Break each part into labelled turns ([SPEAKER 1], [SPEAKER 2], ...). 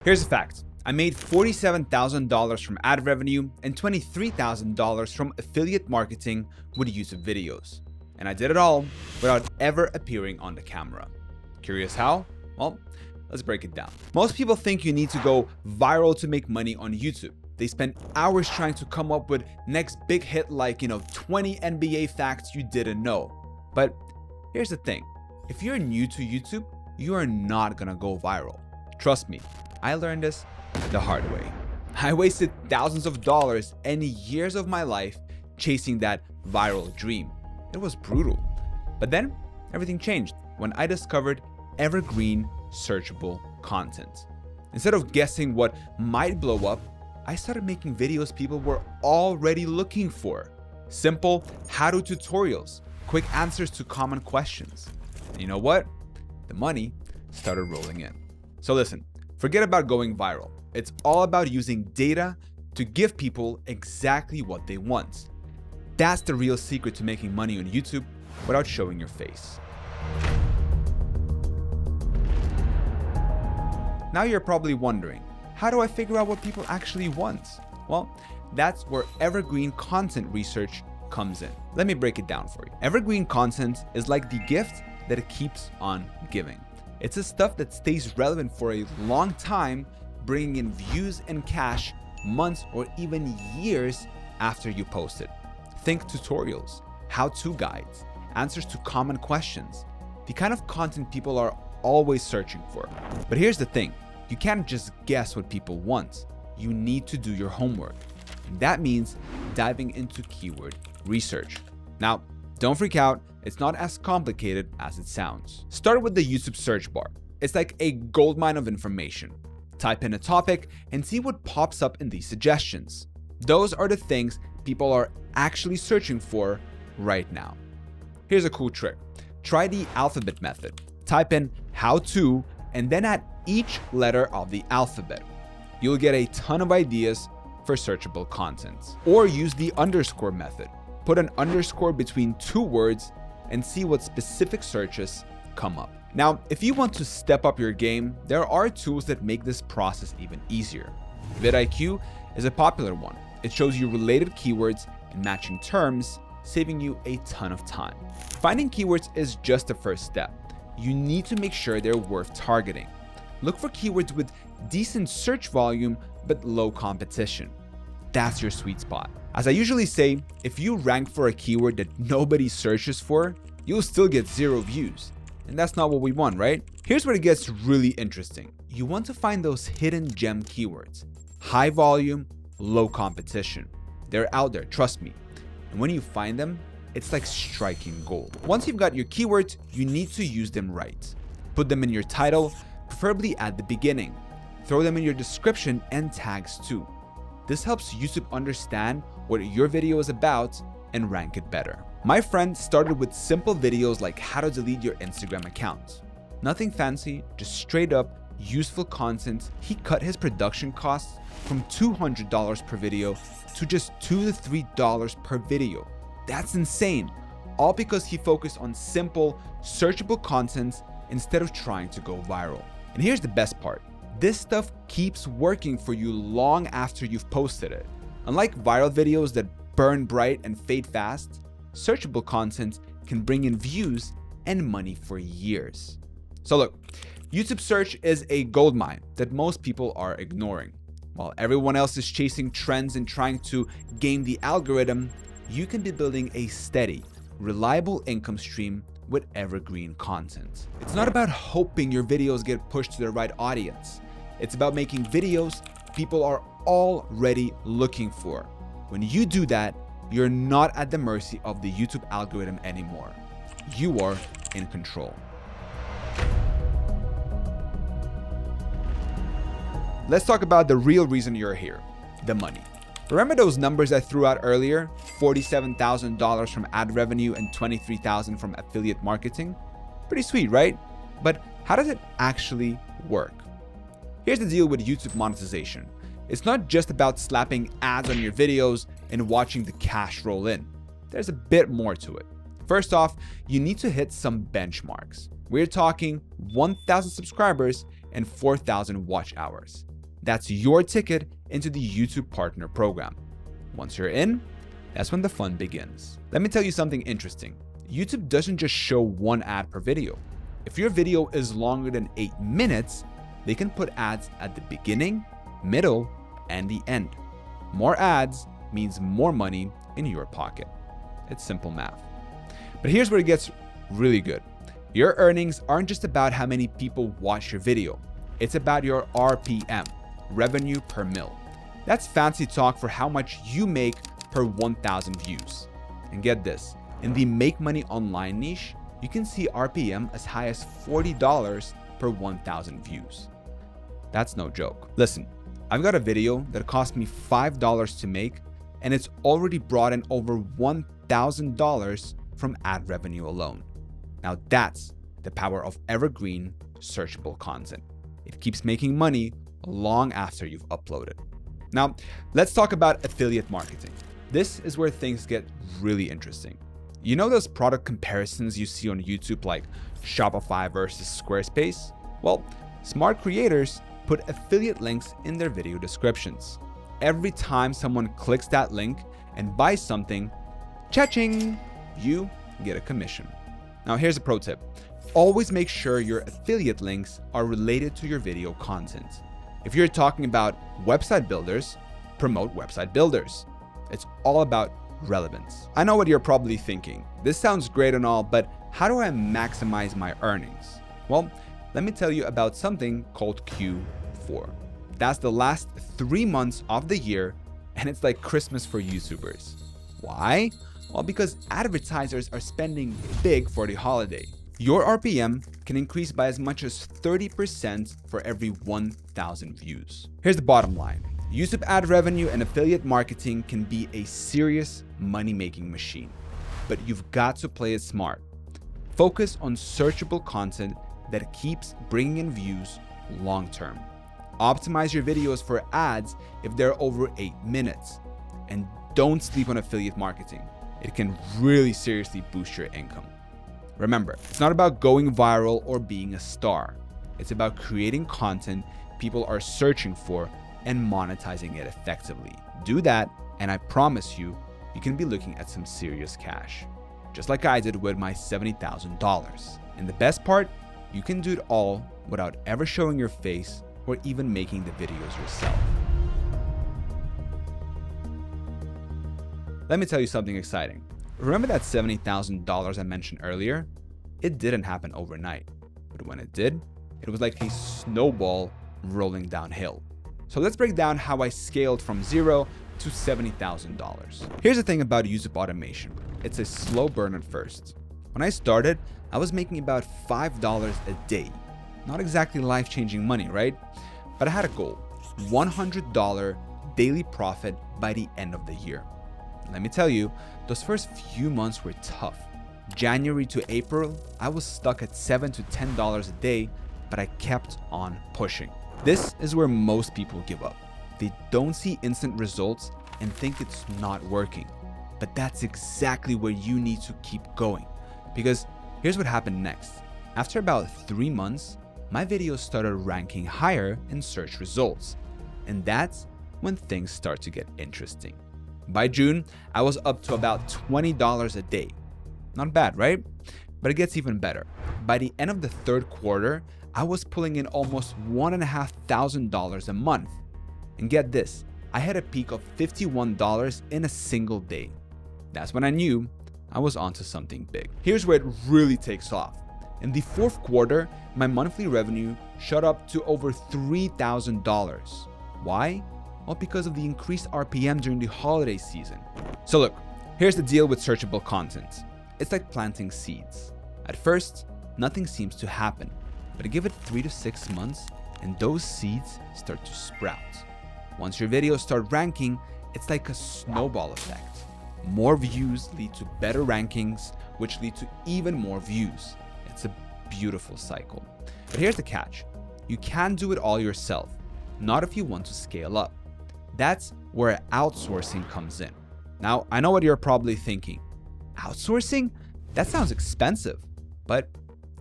[SPEAKER 1] Here's a fact. I made $47,000 from ad revenue and $23,000 from affiliate marketing with YouTube videos. And I did it all without ever appearing on the camera. Curious how? Well, let's break it down. Most people think you need to go viral to make money on YouTube. They spend hours trying to come up with next big hit like, 20 NBA facts you didn't know. But here's the thing. If you're new to YouTube, you are not gonna go viral. Trust me, I learned this the hard way. I wasted thousands of dollars and years of my life chasing that viral dream. It was brutal. But then everything changed when I discovered Evergreen searchable content. Instead of guessing what might blow up, I started making videos people were already looking for. Simple how-to tutorials, quick answers to common questions. And you know what? The money started rolling in. So listen, forget about going viral. It's all about using data to give people exactly what they want. That's the real secret to making money on YouTube without showing your face. Now you're probably wondering, how do I figure out what people actually want? Well, that's where evergreen content research comes in. Let me break it down for you. Evergreen content is like the gift that it keeps on giving. It's the stuff that stays relevant for a long time, bringing in views and cash months or even years after you post it. Think tutorials, how-to guides, answers to common questions, the kind of content people are always searching for. But here's the thing, you can't just guess what people want. You need to do your homework. And that means diving into keyword research. Now, don't freak out, it's not as complicated as it sounds. Start with the YouTube search bar. It's like a goldmine of information. Type in a topic and see what pops up in these suggestions. Those are the things people are actually searching for right now. Here's a cool trick. Try the alphabet method. Type in how to and then add each letter of the alphabet. You'll get a ton of ideas for searchable content. Or use the underscore method. Put an underscore between two words and see what specific searches come up. Now, if you want to step up your game, there are tools that make this process even easier. vidIQ is a popular one. It shows you related keywords and matching terms, saving you a ton of time. Finding keywords is just the first step. You need to make sure they're worth targeting. Look for keywords with decent search volume but low competition. That's your sweet spot. As I usually say, if you rank for a keyword that nobody searches for, you'll still get 0 views. And that's not what we want, right? Here's where it gets really interesting. You want to find those hidden gem keywords. High volume, low competition. They're out there, trust me. And when you find them, it's like striking gold. Once you've got your keywords, you need to use them right. Put them in your title, preferably at the beginning. Throw them in your description and tags too. This helps YouTube understand what your video is about and rank it better. My friend started with simple videos like how to delete your Instagram account. Nothing fancy, just straight up useful content. He cut his production costs from $200 per video to just $2 to $3 per video. That's insane, all because he focused on simple, searchable content instead of trying to go viral. And here's the best part. This stuff keeps working for you long after you've posted it. Unlike viral videos that burn bright and fade fast, searchable content can bring in views and money for years. So look, YouTube search is a goldmine that most people are ignoring. While everyone else is chasing trends and trying to game the algorithm, you can be building a steady, reliable income stream with evergreen content. It's not about hoping your videos get pushed to the right audience. It's about making videos people are already looking for. When you do that, you're not at the mercy of the YouTube algorithm anymore. You are in control. Let's talk about the real reason you're here, the money. Remember those numbers I threw out earlier? $47,000 from ad revenue and $23,000 from affiliate marketing? Pretty sweet, right? But how does it actually work? Here's the deal with YouTube monetization. It's not just about slapping ads on your videos and watching the cash roll in. There's a bit more to it. First off, you need to hit some benchmarks. We're talking 1,000 subscribers and 4,000 watch hours. That's your ticket into the YouTube Partner Program. Once you're in, that's when the fun begins. Let me tell you something interesting. YouTube doesn't just show one ad per video. If your video is longer than 8 minutes, they can put ads at the beginning, middle, and the end. More ads means more money in your pocket. It's simple math. But here's where it gets really good. Your earnings aren't just about how many people watch your video. It's about your RPM, revenue per mil. That's fancy talk for how much you make per 1,000 views. And get this, in the make money online niche, you can see RPM as high as $40 per 1,000 views. That's no joke. Listen, I've got a video that cost me $5 to make, and it's already brought in over $1,000 from ad revenue alone. Now that's the power of evergreen searchable content. It keeps making money long after you've uploaded. Now, let's talk about affiliate marketing. This is where things get really interesting. You know those product comparisons you see on YouTube like Shopify versus Squarespace? Well, smart creators put affiliate links in their video descriptions. Every time someone clicks that link and buys something, cha-ching, you get a commission. Now here's a pro tip. Always make sure your affiliate links are related to your video content. If you're talking about website builders, promote website builders. It's all about relevance. I know what you're probably thinking. This sounds great and all, but how do I maximize my earnings? Well, let me tell you about something called Q4. That's the last 3 months of the year, and it's like Christmas for YouTubers. Why? Well, because advertisers are spending big for the holiday. Your RPM can increase by as much as 30% for every 1,000 views. Here's the bottom line. YouTube ad revenue and affiliate marketing can be a serious money-making machine, but you've got to play it smart. Focus on searchable content that keeps bringing in views long-term. Optimize your videos for ads if they're over 8 minutes. And don't sleep on affiliate marketing. It can really seriously boost your income. Remember, it's not about going viral or being a star. It's about creating content people are searching for and monetizing it effectively. Do that, and I promise you, you can be looking at some serious cash. Just like I did with my $70,000. And the best part, you can do it all without ever showing your face or even making the videos yourself. Let me tell you something exciting. Remember that $70,000 I mentioned earlier? It didn't happen overnight, but when it did, it was like a snowball rolling downhill. So let's break down how I scaled from $0 to $70,000. Here's the thing about YouTube automation. It's a slow burn at first. When I started, I was making about $5 a day. Not exactly life-changing money, right? But I had a goal, $100 daily profit by the end of the year. Let me tell you, those first few months were tough. January to April, I was stuck at $7 to $10 a day, but I kept on pushing. This is where most people give up. They don't see instant results and think it's not working. But that's exactly where you need to keep going. Because here's what happened next. After about 3 months, my videos started ranking higher in search results. And that's when things start to get interesting. By June, I was up to about $20 a day. Not bad, right? But it gets even better. By the end of the third quarter, I was pulling in almost $1,500 a month. And get this, I had a peak of $51 in a single day. That's when I knew I was onto something big. Here's where it really takes off. In the fourth quarter, my monthly revenue shot up to over $3,000. Why? Well, because of the increased RPM during the holiday season. So look, here's the deal with searchable content. It's like planting seeds. At first, nothing seems to happen, but give it 3 to 6 months and those seeds start to sprout. Once your videos start ranking, it's like a snowball effect. More views lead to better rankings, which lead to even more views. It's a beautiful cycle. But here's the catch. You can't do it all yourself, not if you want to scale up. That's where outsourcing comes in. Now, I know what you're probably thinking. Outsourcing? That sounds expensive, but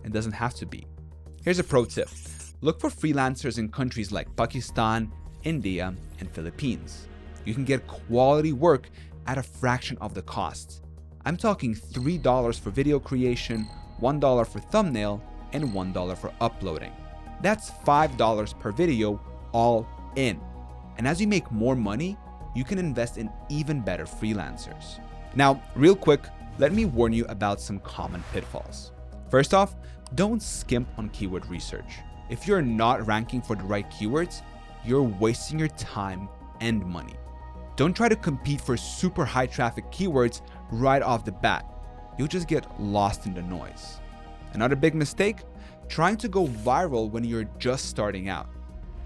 [SPEAKER 1] it doesn't have to be. Here's a pro tip. Look for freelancers in countries like Pakistan, India, and Philippines. You can get quality work at a fraction of the cost. I'm talking $3 for video creation, $1 for thumbnail, and $1 for uploading. That's $5 per video, all in. And as you make more money, you can invest in even better freelancers. Now, real quick, let me warn you about some common pitfalls. First off, don't skimp on keyword research. If you're not ranking for the right keywords, you're wasting your time and money. Don't try to compete for super high traffic keywords right off the bat. You'll just get lost in the noise. Another big mistake, trying to go viral when you're just starting out.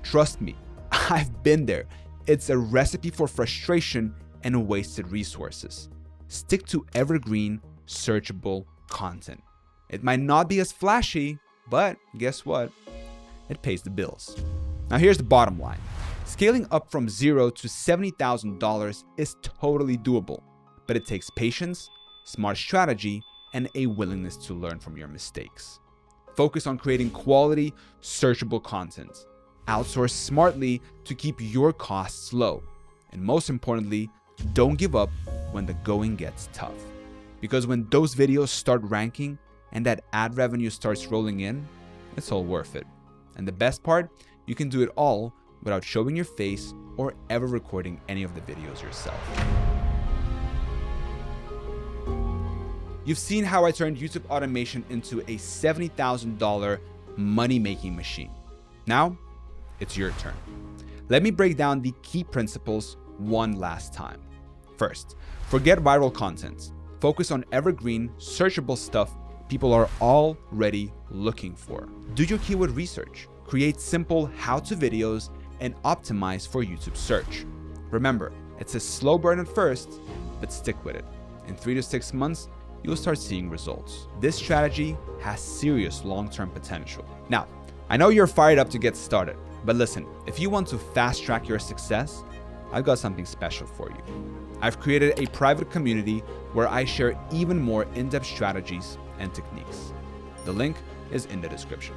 [SPEAKER 1] Trust me, I've been there. It's a recipe for frustration and wasted resources. Stick to evergreen, searchable content. It might not be as flashy, but guess what? It pays the bills. Now here's the bottom line. Scaling up from $0 to $70,000 is totally doable, but it takes patience, smart strategy, and a willingness to learn from your mistakes. Focus on creating quality, searchable content. Outsource smartly to keep your costs low. And most importantly, don't give up when the going gets tough. Because when those videos start ranking and that ad revenue starts rolling in, it's all worth it. And the best part, you can do it all without showing your face or ever recording any of the videos yourself. You've seen how I turned YouTube automation into a $70,000 money-making machine. Now, it's your turn. Let me break down the key principles one last time. First, forget viral content. Focus on evergreen, searchable stuff people are already looking for. Do your keyword research. Create simple how-to videos and optimize for YouTube search. Remember, it's a slow burn at first, but stick with it. In 3 to 6 months, you'll start seeing results. This strategy has serious long-term potential. Now, I know you're fired up to get started, but listen, if you want to fast-track your success, I've got something special for you. I've created a private community where I share even more in-depth strategies and techniques. The link is in the description.